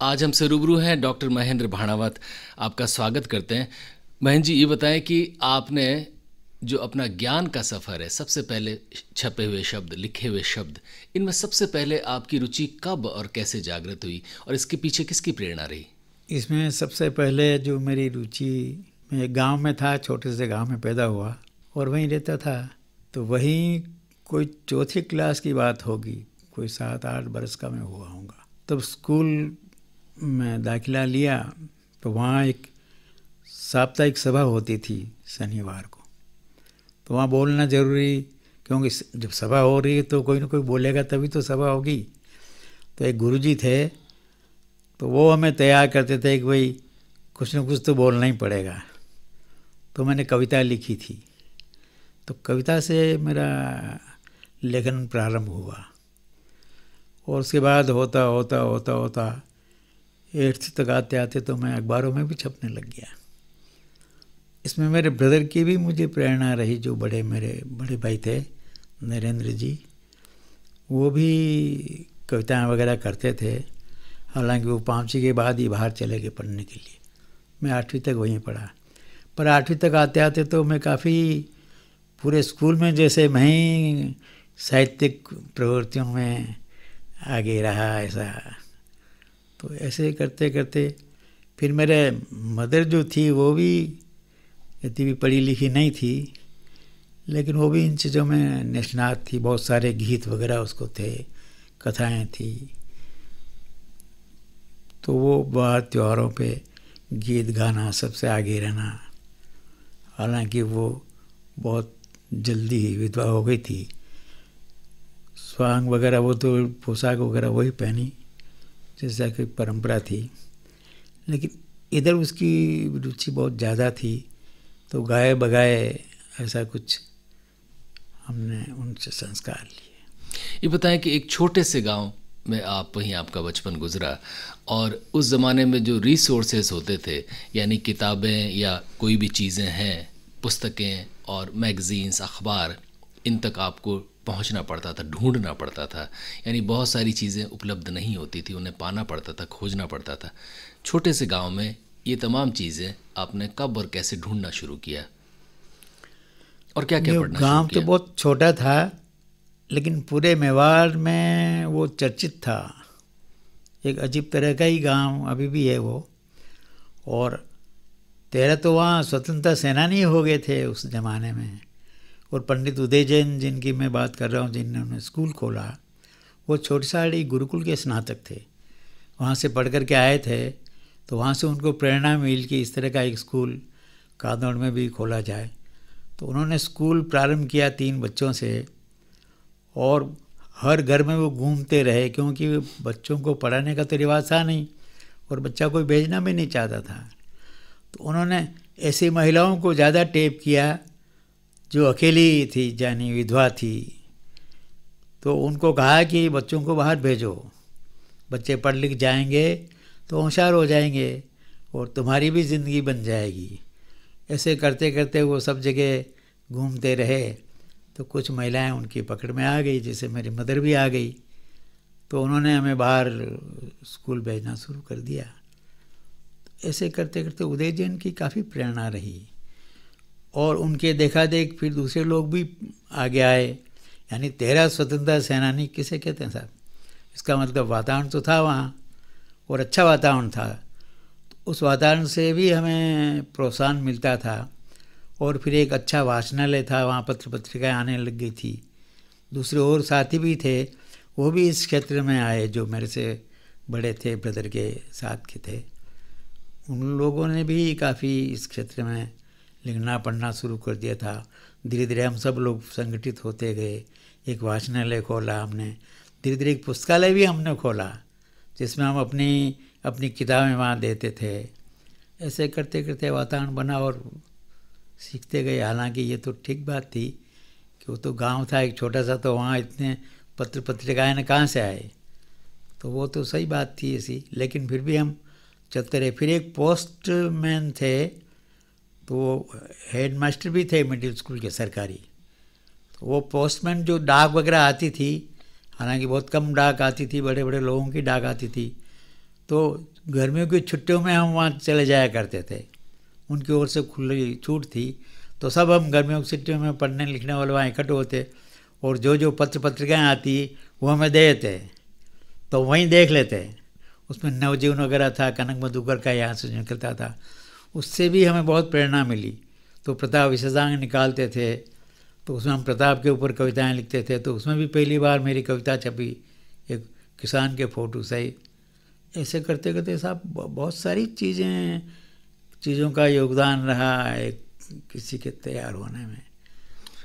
आज हमसे रूबरू हैं डॉक्टर महेंद्र भाणावत। आपका स्वागत करते हैं। महेंद्र जी, ये बताएं कि आपने जो अपना ज्ञान का सफ़र है, सबसे पहले छपे हुए शब्द, लिखे हुए शब्द, इनमें सबसे पहले आपकी रुचि कब और कैसे जागृत हुई और इसके पीछे किसकी प्रेरणा रही? इसमें सबसे पहले जो मेरी रुचि, मैं गांव में था, छोटे से गांव में पैदा हुआ और वहीं रहता था। तो वहीं कोई चौथी क्लास की बात होगी, कोई 7-8 बरस का मैं हुआ होऊंगा। तब स्कूल में दाखिला लिया तो वहाँ एक साप्ताहिक सभा होती थी शनिवार को। तो वहाँ बोलना ज़रूरी, क्योंकि जब सभा हो रही है तो कोई ना कोई बोलेगा तभी तो सभा होगी। तो एक गुरुजी थे, तो वो हमें तैयार करते थे कि भाई कुछ न कुछ तो बोलना ही पड़ेगा। तो मैंने कविता लिखी थी। तो कविता से मेरा लेखन प्रारंभ हुआ और उसके बाद होता होता होता होता 8th तक आते आते तो मैं अखबारों में भी छपने लग गया। इसमें मेरे ब्रदर की भी मुझे प्रेरणा रही, जो मेरे बड़े भाई थे नरेंद्र जी। वो भी कविताएं वगैरह करते थे। हालांकि वो 5वीं के बाद ही बाहर चले गए पढ़ने के लिए। मैं 8वीं तक वहीं पढ़ा, पर 8वीं तक आते आते तो मैं काफ़ी पूरे स्कूल में जैसे मैं ही साहित्यिक प्रवृत्तियों में आगे रहा ऐसा। तो ऐसे करते करते फिर मेरे मदर जो थी वो भी इतनी भी पढ़ी लिखी नहीं थी, लेकिन वो भी इन चीज़ों में निष्णात थी। बहुत सारे गीत वगैरह उसको थे, कथाएं थी। तो वो बाहर त्योहारों पे गीत गाना, सबसे आगे रहना। हालांकि वो बहुत जल्दी ही विधवा हो गई थी। स्वांग वगैरह वो तो पोशाक वगैरह वही पहनी जैसा कि परंपरा थी, लेकिन इधर उसकी रुचि बहुत ज़्यादा थी। तो गाए बगाए ऐसा कुछ हमने उनसे संस्कार लिए। ये बताएं कि एक छोटे से गांव में वहीं आपका बचपन गुजरा और उस ज़माने में जो रिसोर्सेज होते थे, यानी किताबें या कोई भी चीज़ें हैं, पुस्तकें और मैगज़ीन्स, अखबार, इन तक आपको पहुंचना पड़ता था, ढूंढना पड़ता था। यानी बहुत सारी चीज़ें उपलब्ध नहीं होती थी, उन्हें पाना पड़ता था, खोजना पड़ता था। छोटे से गांव में ये तमाम चीज़ें आपने कब और कैसे ढूंढना शुरू किया और क्या क्या पढ़ना शुरू गांव किया? तो बहुत छोटा था, लेकिन पूरे मेवाड़ में वो चर्चित था। एक अजीब तरह का ही गांव अभी भी है वो। और 13 तो वहाँ स्वतंत्रता सेनानी हो गए थे उस ज़माने में। और पंडित उदय जैन जिनकी मैं बात कर रहा हूँ, जिन्होंने स्कूल खोला, वो छोटसाड़ी गुरुकुल के स्नातक थे। वहाँ से पढ़ कर के आए थे। तो वहाँ से उनको प्रेरणा मिली कि इस तरह का एक स्कूल कादौड़ में भी खोला जाए। तो उन्होंने स्कूल प्रारंभ किया 3 बच्चों से, और हर घर में वो घूमते रहे, क्योंकि बच्चों को पढ़ाने का तो रिवाज था नहीं और बच्चा कोई भेजना भी नहीं चाहता था। तो उन्होंने ऐसी महिलाओं को ज़्यादा टेप किया जो अकेली थी, यानी विधवा थी। तो उनको कहा कि बच्चों को बाहर भेजो, बच्चे पढ़ लिख जाएंगे तो होशियार हो जाएंगे और तुम्हारी भी ज़िंदगी बन जाएगी। ऐसे करते करते वो सब जगह घूमते रहे। तो कुछ महिलाएं उनकी पकड़ में आ गई, जैसे मेरी मदर भी आ गई। तो उन्होंने हमें बाहर स्कूल भेजना शुरू कर दिया। ऐसे करते करते उदय जैन की काफ़ी प्रेरणा रही और उनके देखा देख फिर दूसरे लोग भी आगे आए। यानी 13 स्वतंत्रता सेनानी किसे कहते हैं साहब? इसका मतलब वातावरण तो था वहाँ और अच्छा वातावरण था। तो उस वातावरण से भी हमें प्रोत्साहन मिलता था। और फिर एक अच्छा वाचनालय था, वहाँ पत्र पत्रिकाएँ आने लग गई थी। दूसरे और साथी भी थे, वो भी इस क्षेत्र में आए, जो मेरे से बड़े थे, ब्रदर के साथ के थे। उन लोगों ने भी काफ़ी इस क्षेत्र में लिखना पढ़ना शुरू कर दिया था। धीरे धीरे हम सब लोग संगठित होते गए। एक वाचनालय खोला हमने, धीरे धीरे एक पुस्तकालय भी हमने खोला, जिसमें हम अपनी किताबें वहाँ देते थे। ऐसे करते करते वातावरण बना और सीखते गए। हालांकि ये तो ठीक बात थी कि वो तो गांव था एक छोटा सा, तो वहाँ इतने पत्र पत्रिकाएँ न कहाँ से आए। तो वो तो सही बात थी ऐसी, लेकिन फिर भी हम चलते रहे। फिर एक पोस्टमैन थे, तो वो हेड मास्टर भी थे मिडिल स्कूल के सरकारी। तो वो पोस्टमैन जो डाक वगैरह आती थी, हालांकि बहुत कम डाक आती थी, बड़े बड़े लोगों की डाक आती थी, तो गर्मियों की छुट्टियों में हम वहाँ चले जाया करते थे, उनकी ओर से खुली छूट थी। तो सब हम गर्मियों की छुट्टियों में पढ़ने लिखने वाले वहाँ इकट्ठे होते, और जो पत्र पत्रिकाएँ आती वो हमें दे देते, तो वहीं देख लेते। उसमें नवजीवन वगैरह था, कनक मधुकर का यहाँ से निकलता था, उससे भी हमें बहुत प्रेरणा मिली। तो प्रताप विशेषांक निकालते थे, तो उसमें हम प्रताप के ऊपर कविताएं लिखते थे। तो उसमें भी पहली बार मेरी कविता छपी, एक किसान के फोटो सही। ऐसे करते करते साहब बहुत सारी चीज़ों का योगदान रहा एक किसी के तैयार होने में,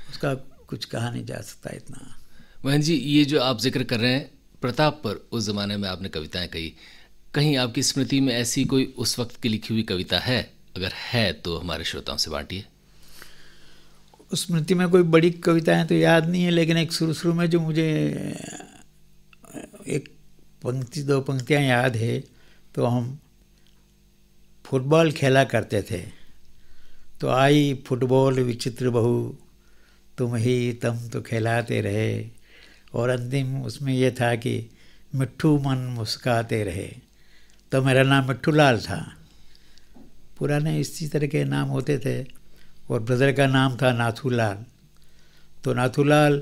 उसका कुछ कहा नहीं जा सकता इतना। मोहन जी, ये जो आप जिक्र कर रहे हैं प्रताप पर, उस ज़माने में आपने कविताएं कही, कहीं आपकी स्मृति में ऐसी कोई उस वक्त की लिखी हुई कविता है? अगर है तो हमारे श्रोताओं से बांटिए। उस स्मृति में कोई बड़ी कविताएं तो याद नहीं है, लेकिन एक शुरू में जो मुझे एक पंक्ति दो पंक्तियां याद है। तो हम फुटबॉल खेला करते थे, तो आई फुटबॉल विचित्र बहू, तुम ही तम तो खिलाते रहे। और अंतिम उसमें यह था कि मिट्ठू मन मुस्काते रहे। तो मेरा नाम मिट्ठू लाल था। पुराने इसी तरह के नाम होते थे, और ब्रदर का नाम था नाथूलाल। तो नाथूलाल,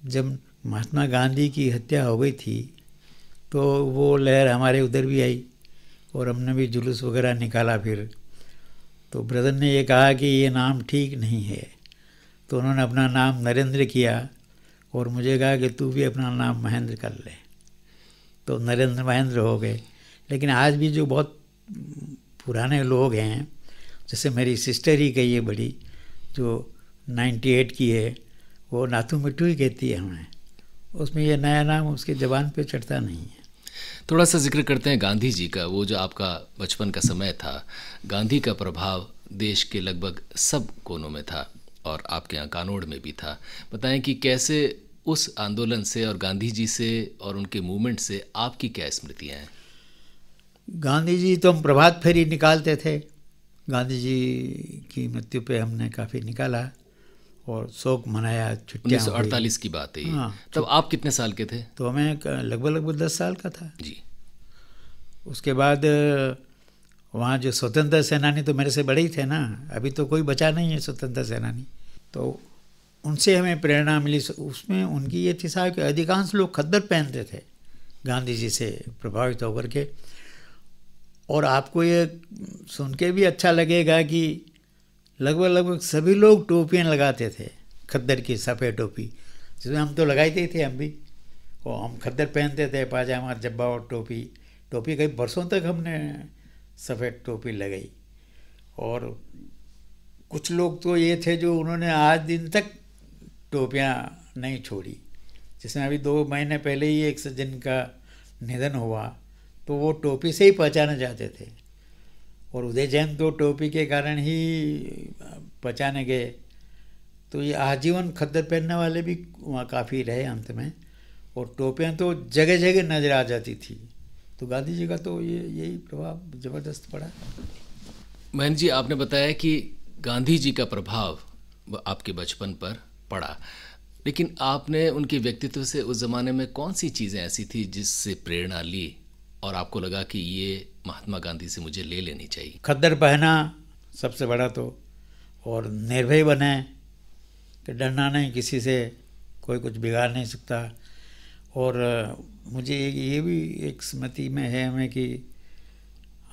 जब महात्मा गांधी की हत्या हो गई थी, तो वो लहर हमारे उधर भी आई, और हमने भी जुलूस वगैरह निकाला फिर। तो ब्रदर ने ये कहा कि ये नाम ठीक नहीं है, तो उन्होंने अपना नाम नरेंद्र किया, और मुझे कहा कि तू भी अपना नाम महेंद्र कर ले। तो नरेंद्र महेंद्र हो गए। लेकिन आज भी जो बहुत पुराने लोग हैं, जैसे मेरी सिस्टर ही कही है बड़ी, जो 98 की है, वो नाथू मिट्टू ही कहती है हमें। उसमें ये नया नाम उसकी ज़बान पे चढ़ता नहीं है। थोड़ा सा जिक्र करते हैं गांधी जी का। वो जो आपका बचपन का समय था, गांधी का प्रभाव देश के लगभग सब कोनों में था, और आपके यहाँ कानोड़ में भी था। बताएं कि कैसे उस आंदोलन से और गांधी जी से और उनके मूवमेंट से आपकी क्या स्मृतियाँ हैं? गांधी जी तो हम प्रभात फेरी निकालते थे। गांधी जी की मृत्यु पे हमने काफ़ी निकाला और शोक मनाया, छुट्टियाँ। 1948 की बात है ये। हाँ, तब आप कितने साल के थे? तो हमें लगभग 10 साल का था जी। उसके बाद वहाँ जो स्वतंत्र सेनानी तो मेरे से बड़े ही थे ना, अभी तो कोई बचा नहीं है स्वतंत्र सेनानी। तो उनसे हमें प्रेरणा मिली। उसमें उनकी ये थी साहब कि अधिकांश लोग खद्दर पहनते थे गांधी जी से प्रभावित होकर के। और आपको ये सुन के भी अच्छा लगेगा कि लगभग सभी लोग टोपियाँ लगाते थे, खद्दर की सफ़ेद टोपी, जिसमें हम तो लगाते ही थे हम भी। और हम खद्दर पहनते थे, पाजामा जब्बा और टोपी। कई बरसों तक हमने सफ़ेद टोपी लगाई। और कुछ लोग तो ये थे जो उन्होंने आज दिन तक टोपियाँ नहीं छोड़ी। जिसमें अभी 2 महीने पहले ही एक सज्जन का निधन हुआ, तो वो टोपी से ही पहचाने जाते थे। और उदय जैन तो टोपी के कारण ही पहचाने गए। तो ये आजीवन खद्दर पहनने वाले भी वहाँ काफ़ी रहे अंत में। और टोपियाँ तो जगह जगह नज़र आ जाती थी। तो गांधी जी का तो यही प्रभाव ज़बरदस्त पड़ा। मोहन जी, आपने बताया कि गांधी जी का प्रभाव आपके बचपन पर पड़ा, लेकिन आपने उनके व्यक्तित्व से उस ज़माने में कौन सी चीज़ें ऐसी थी जिससे प्रेरणा ली और आपको लगा कि ये महात्मा गांधी से मुझे ले लेनी चाहिए? खद्दर पहना सबसे बड़ा तो, और निर्भय बने कि डरना नहीं किसी से, कोई कुछ बिगाड़ नहीं सकता। और मुझे ये भी एक स्मृति में है हमें कि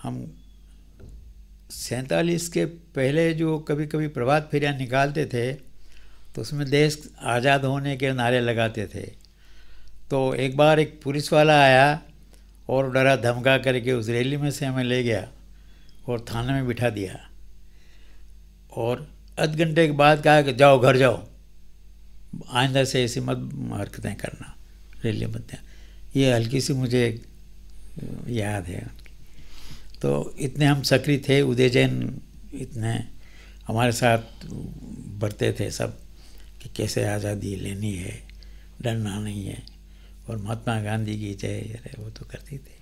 हम 47 के पहले जो कभी कभी प्रभात फेरियाँ निकालते थे, तो उसमें देश आज़ाद होने के नारे लगाते थे। तो एक बार एक पुलिस वाला आया और डरा धमका करके उस रैली में से हमें ले गया और थाने में बिठा दिया। और आध घंटे के बाद कहा कि जाओ घर जाओ, आइंदा से ऐसी मत हरकतें करना, रैली मत। ये हल्की सी मुझे याद है। तो इतने हम सक्रिय थे, उदय जैन इतने हमारे साथ बढ़ते थे सब कि कैसे आज़ादी लेनी है, डरना नहीं है, और महात्मा गांधी की जय, वो तो करते थे।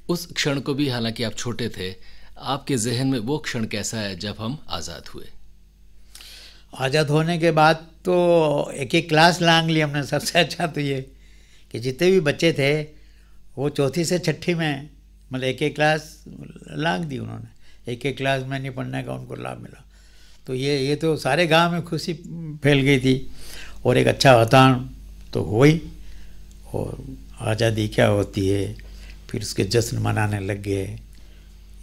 उस क्षण को भी, हालांकि आप छोटे थे, आपके जहन में वो क्षण कैसा है जब हम आज़ाद हुए? आज़ाद होने के बाद तो एक एक क्लास लांग ली हमने। सबसे अच्छा तो ये कि जितने भी बच्चे थे वो 4थी से 6ठी में मतलब एक एक क्लास लांग दी उन्होंने, एक एक क्लास में नहीं पढ़ने का उनको लाभ मिला। तो ये तो सारे गांव में खुशी फैल गई थी और एक अच्छा वातावरण तो हो ही। और आज़ादी क्या होती है, फिर उसके जश्न मनाने लग गए,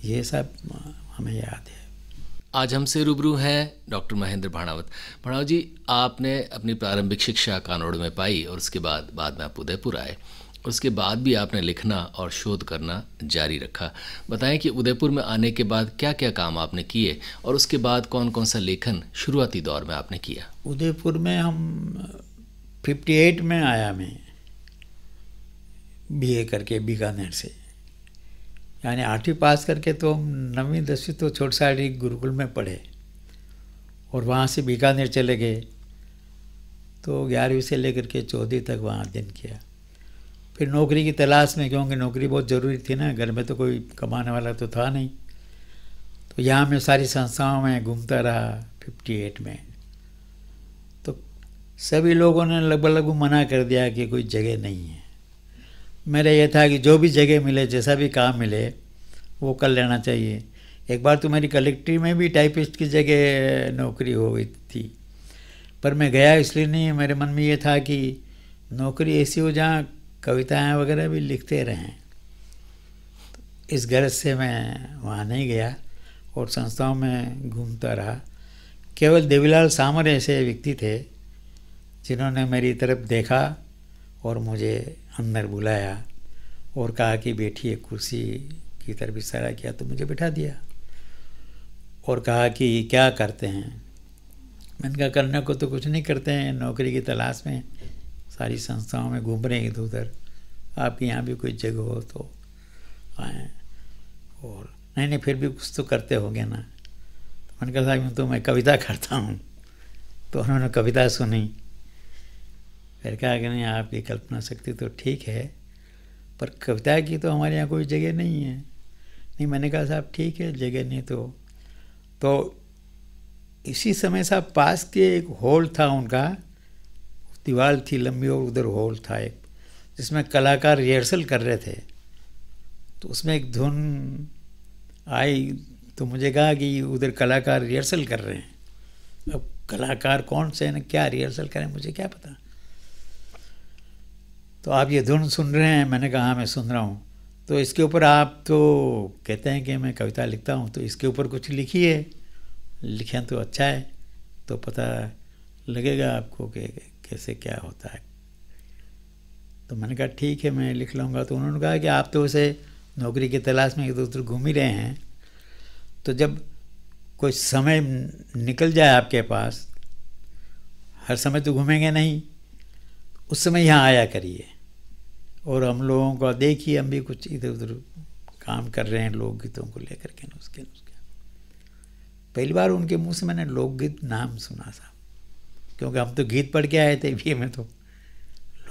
ये सब हमें याद है। आज हमसे रूबरू हैं डॉक्टर महेंद्र भाणावत। भाणावत जी, आपने अपनी प्रारंभिक शिक्षा कानोड़ में पाई और उसके बाद में आप उदयपुर आए। उसके बाद भी आपने लिखना और शोध करना जारी रखा। बताएं कि उदयपुर में आने के बाद क्या क्या काम आपने किए और उसके बाद कौन कौन सा लेखन शुरुआती दौर में आपने किया। उदयपुर में हम 58 में आया, मैं बीए करके बीकानेर से, यानी 8वीं पास करके तो हम 9वीं 10वीं तो छोटसाड़ी गुरुकुल में पढ़े और वहाँ से बीकानेर चले गए। तो 11वीं से लेकर के 14वीं तक वहाँ अध्ययन किया। फिर नौकरी की तलाश में, क्योंकि नौकरी बहुत ज़रूरी थी ना, घर में तो कोई कमाने वाला तो था नहीं। तो यहाँ मैं सारी संस्थाओं में घूमता रहा 58 में। तो सभी लोगों ने लगभग मना कर दिया कि कोई जगह नहीं है। मेरा ये था कि जो भी जगह मिले, जैसा भी काम मिले वो कर लेना चाहिए। एक बार तो मेरी कलेक्ट्री में भी टाइपिस्ट की जगह नौकरी हो गई थी, पर मैं गया इसलिए नहीं, मेरे मन में ये था कि नौकरी ऐसी हो जहाँ कविताएं वगैरह भी लिखते रहें। इस गरज से मैं वहाँ नहीं गया और संस्थाओं में घूमता रहा। केवल देवीलाल सामर ऐसे व्यक्ति थे जिन्होंने मेरी तरफ देखा और मुझे अंदर बुलाया और कहा कि बैठिए, कुर्सी की तरफ इशारा किया तो मुझे बिठा दिया और कहा कि क्या करते हैं। मैंने कहा करने को तो कुछ नहीं करते हैं, नौकरी की तलाश में सारी संस्थाओं में घूम रहे हैं इधर उधर, आपके यहाँ भी कोई जगह हो तो आएँ। और नहीं फिर भी कुछ तो करते होगे ना। तो मैंने कहा साहब तो मैं कविता करता हूँ। तो उन्होंने कविता सुनी, फिर कहा कि नहीं आपकी कल्पना शक्ति तो ठीक है, पर कविता की तो हमारे यहाँ कोई जगह नहीं है। नहीं, मैंने कहा साहब ठीक है, जगह नहीं तो इसी समय साहब पास के एक हॉल था उनका, दीवार थी लंबी और उधर हॉल था एक, जिसमें कलाकार रिहर्सल कर रहे थे। तो उसमें एक धुन आई तो मुझे कहा कि उधर कलाकार रिहर्सल कर रहे हैं। अब कलाकार कौन से हैं, क्या रिहर्सल करें, मुझे क्या पता। तो आप ये धुन सुन रहे हैं? मैंने कहा हाँ मैं सुन रहा हूँ। तो इसके ऊपर आप तो कहते हैं कि मैं कविता लिखता हूँ, तो इसके ऊपर कुछ लिखिए, लिखें तो अच्छा है, तो पता लगेगा आपको कि कैसे क्या होता है। तो मैंने कहा ठीक है मैं लिख लूँगा। तो उन्होंने कहा कि आप तो उसे नौकरी की तलाश में इधर उधर घूम ही रहे हैं, तो जब कोई समय निकल जाए आपके पास, हर समय तो घूमेंगे नहीं, उस समय यहाँ आया करिए और हम लोगों को देखिए, हम भी कुछ इधर उधर काम कर रहे हैं लोकगीतों को लेकर के नुस्खे। पहली बार उनके मुंह से मैंने लोकगीत नाम सुना था, क्योंकि हम तो गीत पढ़ के आए थे बीए में, तो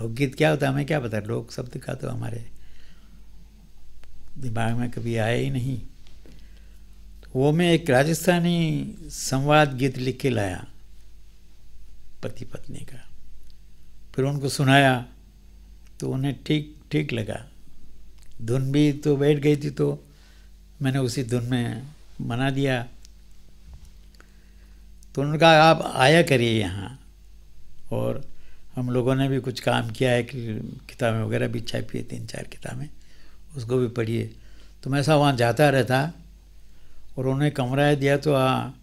लोकगीत क्या होता है हमें क्या पता। लोक शब्द का तो हमारे दिमाग में कभी आया ही नहीं। तो वो मैं एक राजस्थानी संवाद गीत लिख के लाया पति पत्नी का, फिर उनको सुनाया तो उन्हें ठीक लगा। धुन भी तो बैठ गई थी, तो मैंने उसी धुन में बना दिया। तो उन्होंने कहा आप आया करिए यहाँ, और हम लोगों ने भी कुछ काम किया है कि किताबें वगैरह भी छापी है, 3-4 किताबें, उसको भी पढ़िए। तो मैं ऐसा वहाँ जाता रहता और उन्हें कमरा दिया। तो हाँ,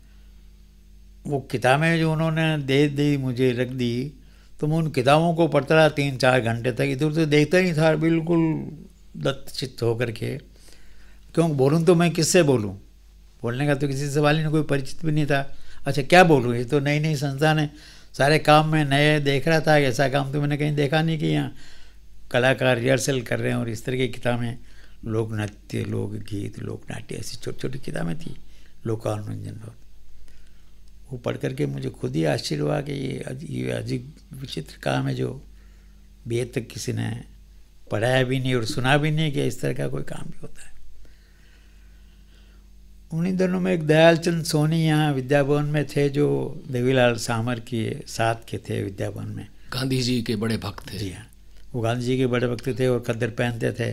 वो किताबें जो उन्होंने दे दी मुझे रख दी, तो मैं उन किताबों को पढ़ता रहा 3-4 घंटे तक, इधर उधर देखता ही था, बिल्कुल दत्तचित्त होकर के। क्यों बोलूँ तो मैं किससे बोलूँ, बोलने का तो किसी सवाल ही नहीं, कोई परिचित भी नहीं था। अच्छा क्या बोलूँ, ये तो नई संस्थान है, सारे काम में नए देख रहा था। ऐसा काम तो मैंने कहीं देखा नहीं कि यहाँ कलाकार रिहर्सल कर रहे हैं और इस तरह की किताबें, लोक नृत्य, लोकगीत, लोकनाट्य, ऐसी छोटी छोटी किताबें थी, लोकानुरंजन। वो पढ़ करके मुझे खुद ही आश्चर्य हुआ कि ये अजीब विचित्र काम है जो बीए तक किसी ने पढ़ाया भी नहीं और सुना भी नहीं कि इस तरह का कोई काम भी होता है। उन्हीं दिनों में एक दयालचंद सोनी यहाँ विद्याभवन में थे, जो देवीलाल सामर के साथ के थे विद्याभवन में। गांधी जी के बड़े भक्त थे। जी हाँ, वो गांधी जी के बड़े भक्त थे और खद्दर पहनते थे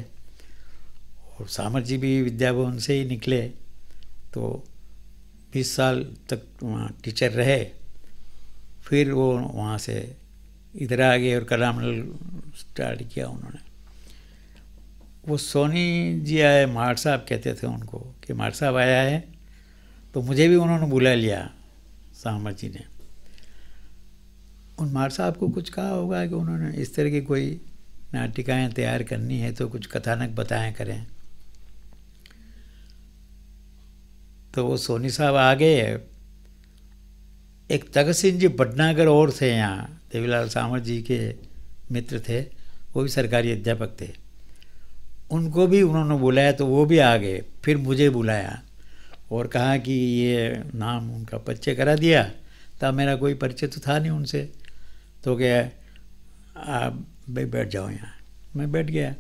और सामर जी भी विद्या भवन से ही निकले, तो 20 साल तक वहाँ टीचर रहे। फिर वो वहाँ से इधर आ गए और कलामंडल स्टार्ट किया उन्होंने। वो सोनी जी आए, मार साहब कहते थे उनको कि मार साहब आया है, तो मुझे भी उन्होंने बुला लिया सामर जी ने। उन मार साहब को कुछ कहा होगा कि उन्होंने इस तरह की कोई नाटिकाएँ तैयार करनी है तो कुछ कथानक बताएं करें। तो वो सोनी साहब आ गए। एक तगत सिंह जी भटनागर और थे यहाँ, देवीलाल सामर जी के मित्र थे, वो भी सरकारी अध्यापक थे। उनको भी उन्होंने बुलाया तो वो भी आ गए। फिर मुझे बुलाया और कहा कि ये नाम उनका परिचय करा दिया। तब मेरा कोई परिचय तो था नहीं उनसे, तो क्या आप भाई बैठ जाओ यहाँ। मैं बैठ गया।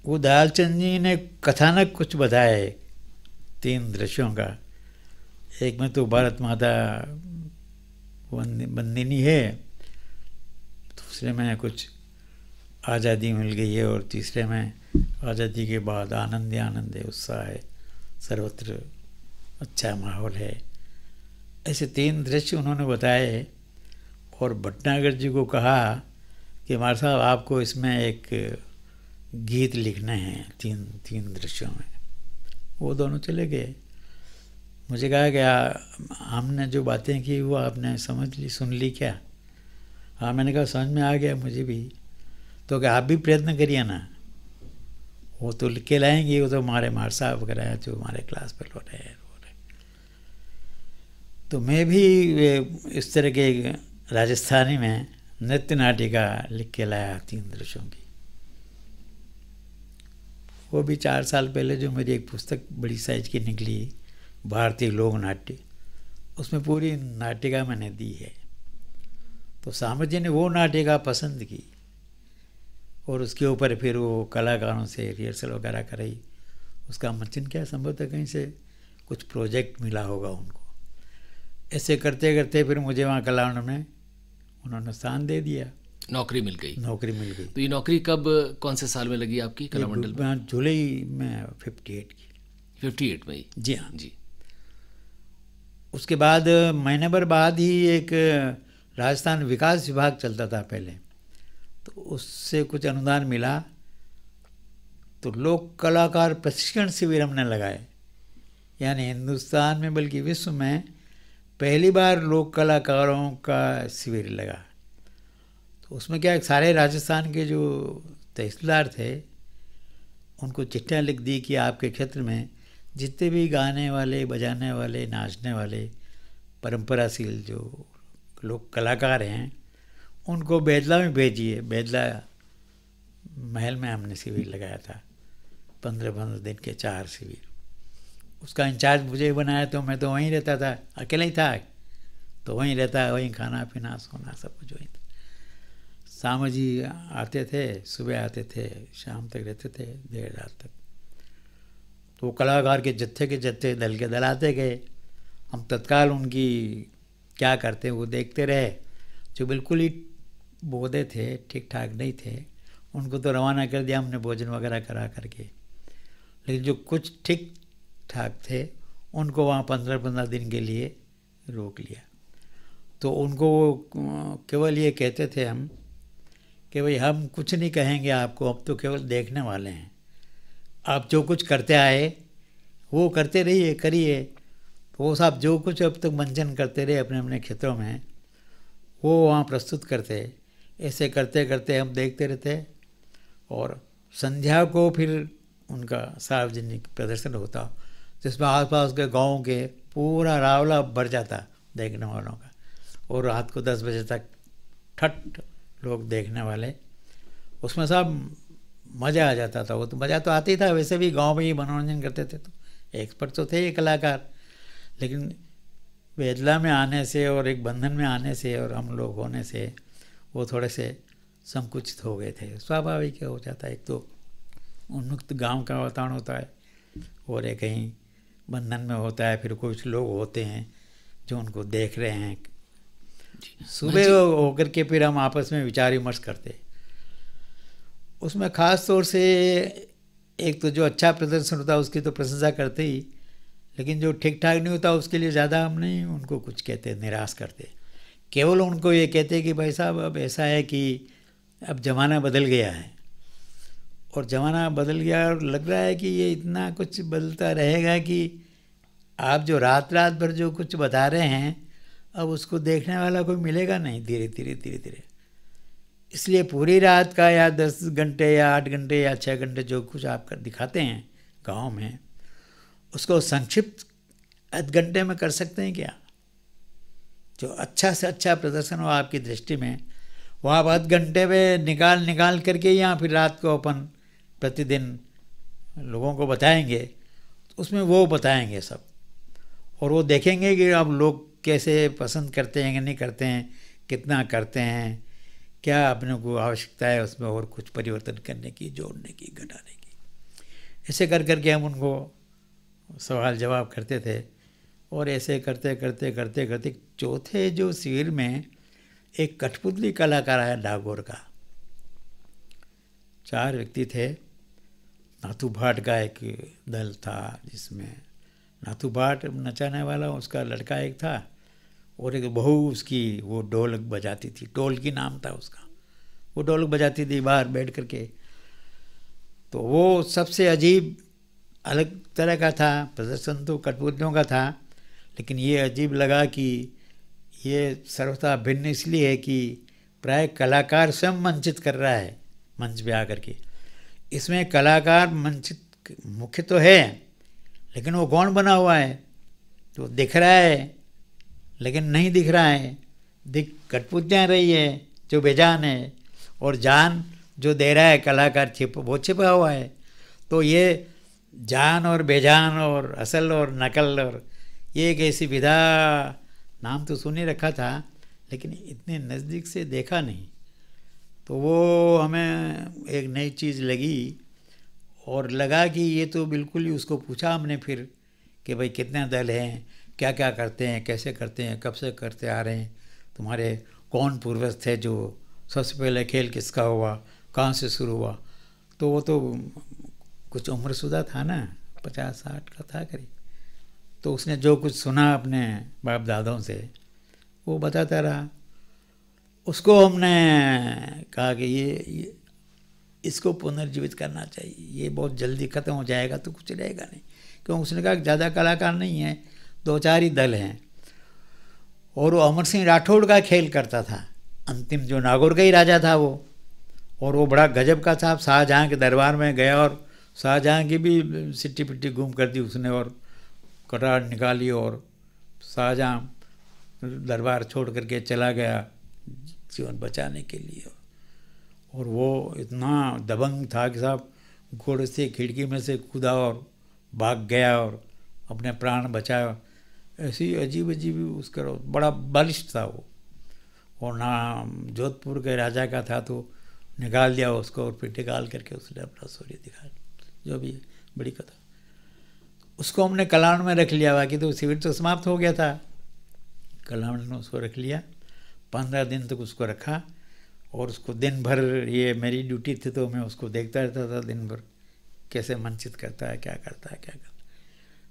वो दयालचंद जी ने कथानक कुछ बताए 3 दृश्यों का। एक में तो भारत माता बंदिनी है, दूसरे में कुछ आज़ादी मिल गई है, और तीसरे में आज़ादी के बाद आनंद आनंद है, उत्साह है, सर्वत्र अच्छा माहौल है। ऐसे 3 दृश्य उन्होंने बताए और भटनागर जी को कहा कि मार साहब आपको इसमें एक गीत लिखने हैं 3 दृश्यों में। वो दोनों चले गए। मुझे कहा कि हमने जो बातें की वो आपने समझ ली, सुन ली क्या? हाँ, मैंने कहा समझ में आ गया मुझे भी। तो क्या आप भी प्रयत्न करिए ना, वो तो लिख के लाएंगे, वो तो हमारे मार साहब वगैरह जो हमारे क्लास फेलो रहे। तो मैं भी इस तरह के राजस्थानी में नृत्य नाटिका लिख के लाया 3 दृश्यों की। वो भी 4 साल पहले जो मेरी एक पुस्तक बड़ी साइज की निकली, भारतीय लोक नाट्य, उसमें पूरी नाटिका मैंने दी है। तो सामर जी ने वो नाटिका पसंद की और उसके ऊपर फिर वो कलाकारों से रिहर्सल वगैरह कराई। उसका मंचन क्या, संभवतः कहीं से कुछ प्रोजेक्ट मिला होगा उनको। ऐसे करते करते फिर मुझे वहाँ कलामंडल में उन्होंने स्थान दे दिया, नौकरी मिल गई। नौकरी मिल गई। तो ये नौकरी कब, कौन से साल में लगी आपकी कलामंडल में? जुलाई में 58 की। 58 में ही? जी हाँ जी। उसके बाद महीने भर बाद ही एक राजस्थान विकास विभाग चलता था पहले, तो उससे कुछ अनुदान मिला, तो लोक कलाकार प्रशिक्षण शिविर हमने लगाए। यानी हिंदुस्तान में बल्कि विश्व में पहली बार लोक कलाकारों का शिविर लगा। तो उसमें क्या, सारे राजस्थान के जो तहसीलदार थे उनको चिट्ठियाँ लिख दी कि आपके क्षेत्र में जितने भी गाने वाले, बजाने वाले, नाचने वाले, परंपराशील जो लोक कलाकार हैं उनको बेदला में भेजिए। बेदला महल में हमने शिविर लगाया था, 15-15 दिन के 4 शिविर। उसका इंचार्ज मुझे बनाया, तो मैं तो वहीं रहता था, अकेला ही था, तो वहीं रहता, वहीं खाना पीना सोना सब कुछ वहीं था। सामर जी आते थे, सुबह आते थे, शाम तक रहते थे, देर रात तक। तो कलाकार के जत्थे के जत्थे, दल के दल आते गए। हम तत्काल उनकी क्या करते वो देखते रहे। जो बिल्कुल ही बोधे थे, ठीक ठाक नहीं थे, उनको तो रवाना कर दिया हमने भोजन वगैरह करा करके। लेकिन जो कुछ ठीक ठाक थे उनको वहाँ 15-15 दिन के लिए रोक लिया। तो उनको वो केवल ये कहते थे हम कि भाई हम कुछ नहीं कहेंगे आपको, अब तो केवल देखने वाले हैं, आप जो कुछ करते आए वो करते रहिए, करिए। तो वो साहब जो कुछ अब तक मंचन करते रहे अपने अपने क्षेत्रों में, वो वहाँ प्रस्तुत करते। ऐसे करते करते हम देखते रहते, और संध्या को फिर उनका सार्वजनिक प्रदर्शन होता, जिसमें आसपास के गाँव के पूरा रावला भर जाता देखने वालों का, और रात को 10 बजे तक ठट लोग देखने वाले। उसमें सब मज़ा आ जाता था। वो तो मज़ा तो आता ही था, वैसे भी गांव में ही मनोरंजन करते थे, तो एक्सपर्ट तो थे ये कलाकार। लेकिन वेदला में आने से और एक बंधन में आने से और हम लोग होने से वो थोड़े से संकुचित हो गए थे। स्वाभाविक हो जाता है, एक तो उन्मुक्त गांव का वातावरण होता है, और एक कहीं बंधन में होता है, फिर कुछ लोग होते हैं जो उनको देख रहे हैं। सुबह होकर के फिर हम आपस में विचार विमर्श करते। उसमें ख़ास तौर से एक तो जो अच्छा प्रदर्शन होता है उसकी तो प्रशंसा करते ही, लेकिन जो ठीक ठाक नहीं होता उसके लिए ज़्यादा हम नहीं उनको कुछ कहते, निराश करते। केवल उनको ये कहते कि भाई साहब अब ऐसा है कि अब ज़माना बदल गया है, और ज़माना बदल गया और लग रहा है कि ये इतना कुछ बदलता रहेगा कि आप जो रात रात भर जो कुछ बता रहे हैं अब उसको देखने वाला कोई मिलेगा नहीं, धीरे धीरे धीरे धीरे। इसलिए पूरी रात का या 10 घंटे या 8 घंटे या 6 घंटे जो कुछ आप कर दिखाते हैं गांव में, उसको संक्षिप्त आध घंटे में कर सकते हैं क्या? जो अच्छा से अच्छा प्रदर्शन हो आपकी दृष्टि में, वो आप आध घंटे में निकाल करके या फिर रात को अपन प्रतिदिन लोगों को बताएंगे, तो उसमें वो बताएंगे सब, और वो देखेंगे कि अब लोग कैसे पसंद करते हैं कि नहीं करते हैं, कितना करते हैं, क्या अपने को आवश्यकता है उसमें और कुछ परिवर्तन करने की, जोड़ने की, घटाने की। ऐसे कर करके हम उनको सवाल जवाब करते थे, और ऐसे करते करते करते करते चौथे जो शिविर में एक कठपुतली कलाकार आया डागोर का। 4 व्यक्ति थे। नाथू भाट का एक दल था जिसमें नाथू भाट नचाने वाला, उसका लड़का एक था, और एक बहू उसकी वो ढोलक बजाती थी, ढोलकी नाम था उसका, वो ढोलक बजाती थी बाहर बैठ करके। तो वो सबसे अजीब अलग तरह का था प्रदर्शन, तो कठपुतलियों का था, लेकिन ये अजीब लगा कि ये सर्वथा भिन्न इसलिए है कि प्राय कलाकार स्वयं मंचित कर रहा है मंच पे आकर के। इसमें कलाकार मंचित मुख्य तो है, लेकिन वो गौण बना हुआ है, तो दिख रहा है लेकिन नहीं दिख रहा है, कठपुतलियाँ रही है जो बेजान है, और जान जो दे रहा है कलाकार वो छिपा हुआ है। तो ये जान और बेजान और असल और नकल, और ये एक ऐसी विधा, नाम तो सुन ही रखा था लेकिन इतने नज़दीक से देखा नहीं, तो वो हमें एक नई चीज़ लगी, और लगा कि ये तो बिल्कुल ही, उसको पूछा हमने फिर कि भाई कितने दल हैं, क्या क्या करते हैं, कैसे करते हैं, कब से करते आ रहे हैं, तुम्हारे कौन पूर्वज थे, जो सबसे पहले खेल किसका हुआ, कहाँ से शुरू हुआ। तो वो तो कुछ उम्रशुदा था ना, 50-60 का था करीब। तो उसने जो कुछ सुना अपने बाप दादाओं से वो बताता रहा। उसको हमने कहा कि ये इसको पुनर्जीवित करना चाहिए, ये बहुत जल्दी ख़त्म हो जाएगा तो कुछ रहेगा नहीं। क्यों? उसने कहा ज़्यादा कलाकार नहीं है, 2-4 ही दल हैं। और वो अमर सिंह राठौड़ का खेल करता था, अंतिम जो नागौर का ही राजा था वो, और वो बड़ा गजब का था। शाहजहाँ के दरबार में गया और शाहजहाँ की भी सिट्टी पिट्टी गुम कर दी उसने, और कटार निकाली, और शाहजहाँ दरबार छोड़ करके चला गया जीवन बचाने के लिए। और वो इतना दबंग था कि साहब घोड़े से खिड़की में से कूदा और भाग गया और अपने प्राण बचाया। ऐसी अजीब अजीब उसका बड़ा बलिष्ठ था वो, और ना जोधपुर के राजा का था तो निकाल दिया उसको, और फिर निकाल करके उसने अपना सूर्य दिखा, जो भी बड़ी कथा। उसको हमने कलाण में रख लिया, बाकी तो शिविर तो समाप्त हो गया था। कलाण में उसको रख लिया, 15 दिन तक उसको रखा, और उसको दिन भर, ये मेरी ड्यूटी थी तो मैं उसको देखता रहता था दिन भर, कैसे मंचित करता है, क्या करता है, क्या करता है।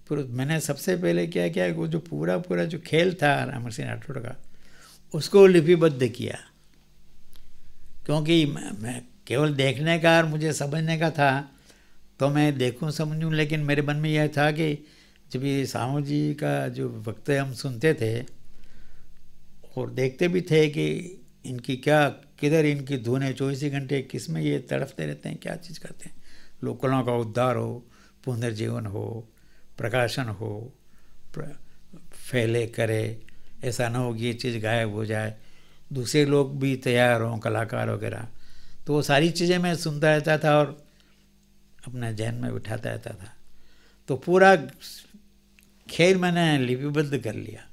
फिर मैंने सबसे पहले क्या किया, वो जो पूरा जो खेल था अमर सिंह राठौड़ का, उसको लिपिबद्ध किया। क्योंकि मैं केवल देखने का और मुझे समझने का था, तो मैं देखूं समझूं, लेकिन मेरे मन में यह था कि जब ये साहू जी का जो वक्तव्य हम सुनते थे और देखते भी थे कि इनकी क्या, किधर इनकी धुन है, 24 घंटे किस में ये तड़पते रहते हैं, क्या चीज़ करते हैं। लोकलों का उद्धार हो, पुनर्जीवन हो, प्रकाशन हो, फैले करे, ऐसा ना हो कि ये चीज़ गायब हो जाए, दूसरे लोग भी तैयार हों, कलाकार वगैरह। तो वो सारी चीज़ें मैं सुनता रहता था और अपने जहन में बिठाता रहता था। तो पूरा खेल मैंने लिपिबद्ध कर लिया,